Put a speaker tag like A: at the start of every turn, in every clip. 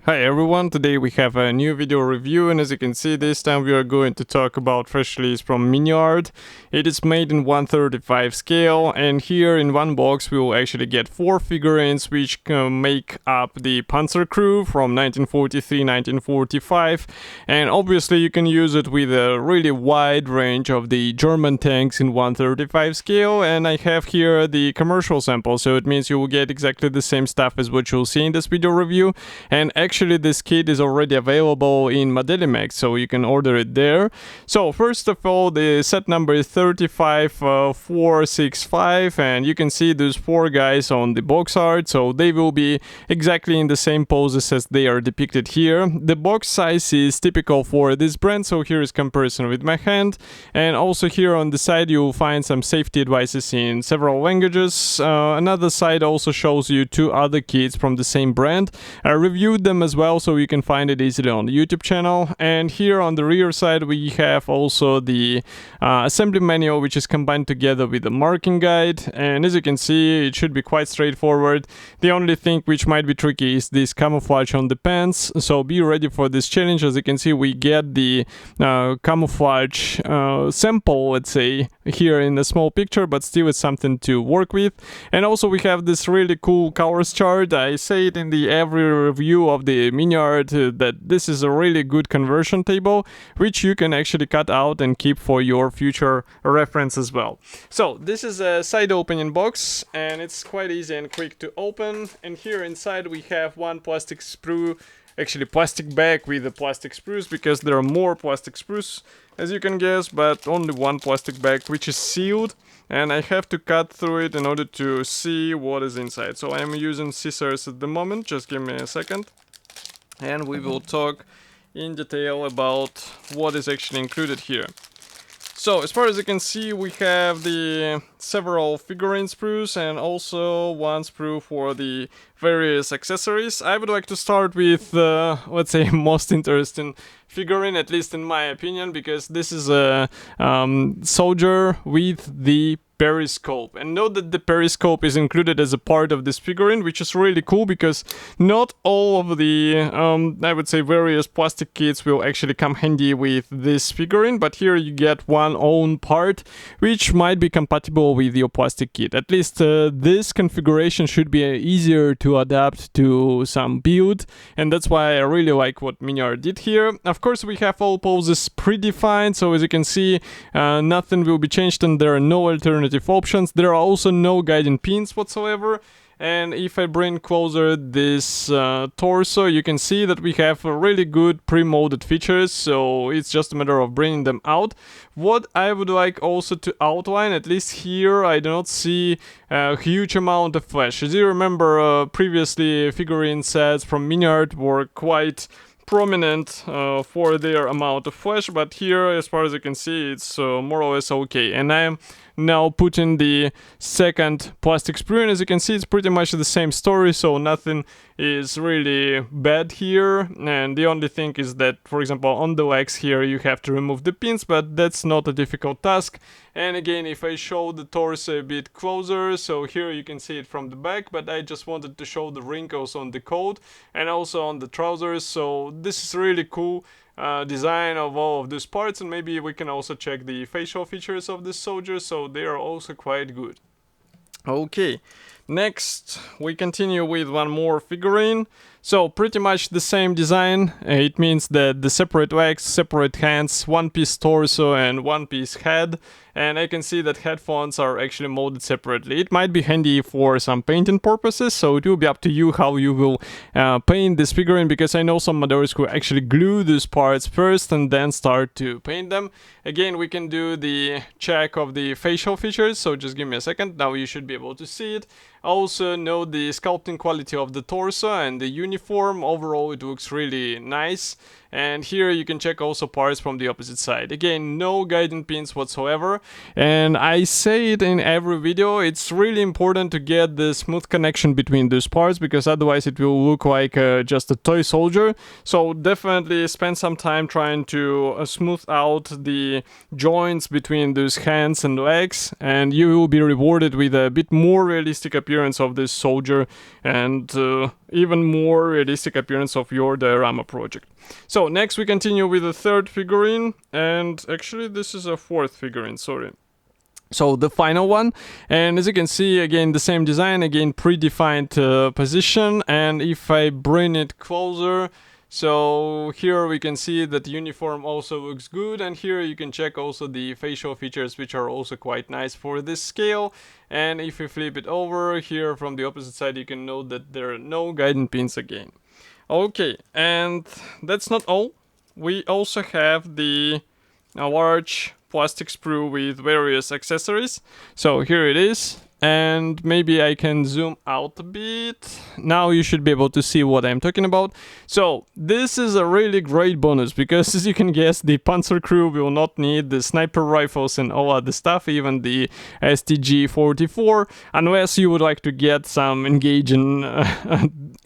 A: Hi everyone, today we have a new video review, and as you can see, this time we are going to talk about fresh release from Miniart. It is made in 1/35 scale, and here in one box we will actually get 4 figurines which make up the Panzer Crew from 1943-1945, and obviously you can use it with a really wide range of the German tanks in 1/35 scale, and I have here the commercial sample, so it means you will get exactly the same stuff as what you'll see in this video review. And actually this kit is already available in Modelimex, so you can order it there. So first of all, the set number is 35465, and you can see those 4 guys on the box art, so they will be exactly in the same poses as they are depicted here. The box size is typical for this brand, so here is comparison with my hand, and also here on the side you will find some safety advices in several languages. Another side also shows you 2 other kits from the same brand. I reviewed them as well, so you can find it easily on the YouTube channel. And here on the rear side we have also the assembly manual, which is combined together with the marking guide, and as you can see it should be quite straightforward. The only thing which might be tricky is this camouflage on the pants, so be ready for this challenge. As you can see, we get the camouflage sample, let's say, here in a small picture, but still it's something to work with. And also we have this really cool colors chart. I say it in the every review of the Miniart that this is a really good conversion table, which you can actually cut out and keep for your future reference as well. So this is a side opening box, and it's quite easy and quick to open. And here inside we have one plastic sprue, actually plastic bag with the plastic sprues, because there are more plastic sprues as you can guess, but only one plastic bag which is sealed, and I have to cut through it in order to see what is inside. So I'm using scissors at the moment, just give me a second, and we will talk in detail about what is actually included here. So as far as you can see, we have the several figurine sprues and also one sprue for the various accessories. I would like to start with, let's say, most interesting figurine, at least in my opinion, because this is a soldier with the periscope. And note that the periscope is included as a part of this figurine, which is really cool, because not all of the, I would say, various plastic kits will actually come handy with this figurine, but here you get one own part, which might be compatible with your plastic kit. At least this configuration should be easier to adapt to some build, and that's why I really like what Miniart did here. Of course, we have all poses predefined, so as you can see, nothing will be changed and there are no alternative options. There are also no guiding pins whatsoever. And if I bring closer this torso, you can see that we have really good pre-molded features, so it's just a matter of bringing them out. What I would like also to outline, at least here, I do not see a huge amount of flesh. As you remember, previously figurine sets from Miniart were quite prominent for their amount of flesh, but here, as far as you can see, it's more or less okay. And I am now putting the second plastic sprue, and as you can see, it's pretty much the same story, so nothing is really bad here. And the only thing is that, for example, on the legs here you have to remove the pins, but that's not a difficult task. And again, if I show the torso a bit closer, so here you can see it from the back, but I just wanted to show the wrinkles on the coat and also on the trousers, so this is really cool design of all of these parts. And maybe we can also check the facial features of this soldier, so they are also quite good. Okay, next we continue with one more figurine. So pretty much the same design. It means that the separate legs, separate hands, one piece torso and one piece head. And I can see that headphones are actually molded separately. It might be handy for some painting purposes, so it will be up to you how you will paint this figurine, because I know some modders who actually glue these parts first and then start to paint them. Again, we can do the check of the facial features, so just give me a second. Now you should be able to see it. Also note the sculpting quality of the torso and the uniform. Overall it looks really nice. And here you can check also parts from the opposite side. Again, no guiding pins whatsoever. And I say it in every video, it's really important to get the smooth connection between those parts, because otherwise it will look like just a toy soldier. So definitely spend some time trying to smooth out the joints between those hands and legs, and you will be rewarded with a bit more realistic appearance of this soldier. And even more realistic appearance of your diorama project. So next we continue with the third figurine, and actually this is a fourth figurine, sorry. So the final one, and as you can see, again the same design, again predefined position, and if I bring it closer, so here we can see that the uniform also looks good, and here you can check also the facial features, which are also quite nice for this scale. And if we flip it over here from the opposite side, you can note that there are no guiding pins again. Okay, and that's not all. We also have the large plastic sprue with various accessories. So here it is, and maybe I can zoom out a bit. Now you should be able to see what I'm talking about. So this is a really great bonus because, as you can guess, the Panzer Crew will not need the sniper rifles and all other stuff, even the STG-44, unless you would like to get some engaging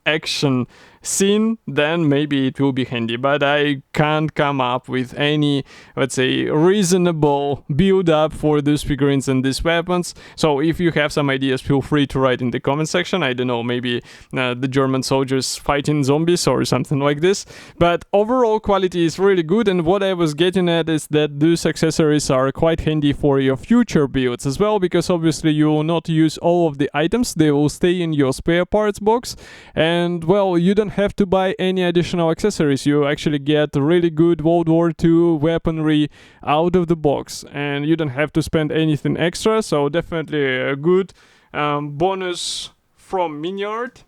A: action scene, then maybe it will be handy, but I can't come up with any, let's say, reasonable build up for these figurines and these weapons. So if you have some ideas, feel free to write in the comment section. I don't know, maybe the German soldiers fighting zombies or something like this, but overall quality is really good. And what I was getting at is that these accessories are quite handy for your future builds as well, because obviously you will not use all of the items, they will stay in your spare parts box, and well, you don't have to buy any additional accessories. You actually get really good World War II weaponry out of the box, and you don't have to spend anything extra. So definitely a good bonus from Miniart.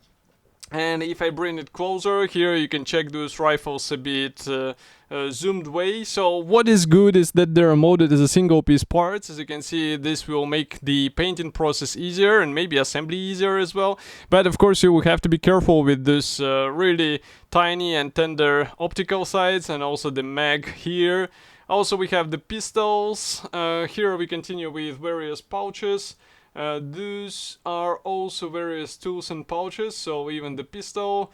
A: And if I bring it closer, here you can check those rifles a bit zoomed way. So what is good is that they're molded as a single piece parts. As you can see, this will make the painting process easier and maybe assembly easier as well. But of course you will have to be careful with this really tiny and tender optical sides, and also the mag here. Also we have the pistols. Here we continue with various pouches. These are also various tools and pouches, so even the pistol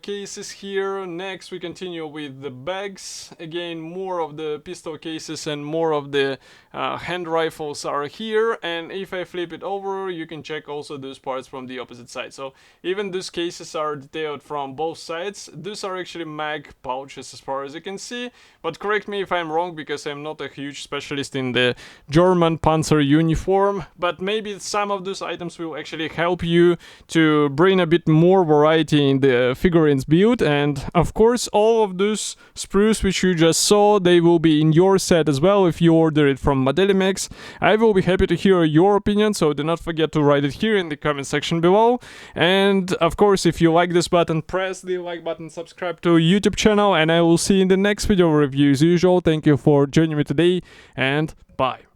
A: cases here. Next we continue with the bags. Again, more of the pistol cases and more of the hand rifles are here. And if I flip it over, you can check also those parts from the opposite side. So even these cases are detailed from both sides. These are actually mag pouches as far as you can see, but correct me if I'm wrong, because I'm not a huge specialist in the German Panzer uniform. But maybe some of those items will actually help you to bring a bit more variety in the figurines build. And of course all of those sprues which you just saw, they will be in your set as well if you order it from Modelimex. I will be happy to hear your opinion, so do not forget to write it here in the comment section below. And of course, if you like this button, press the like button, subscribe to YouTube channel, and I will see you in the next video review as usual. Thank you for joining me today, and bye.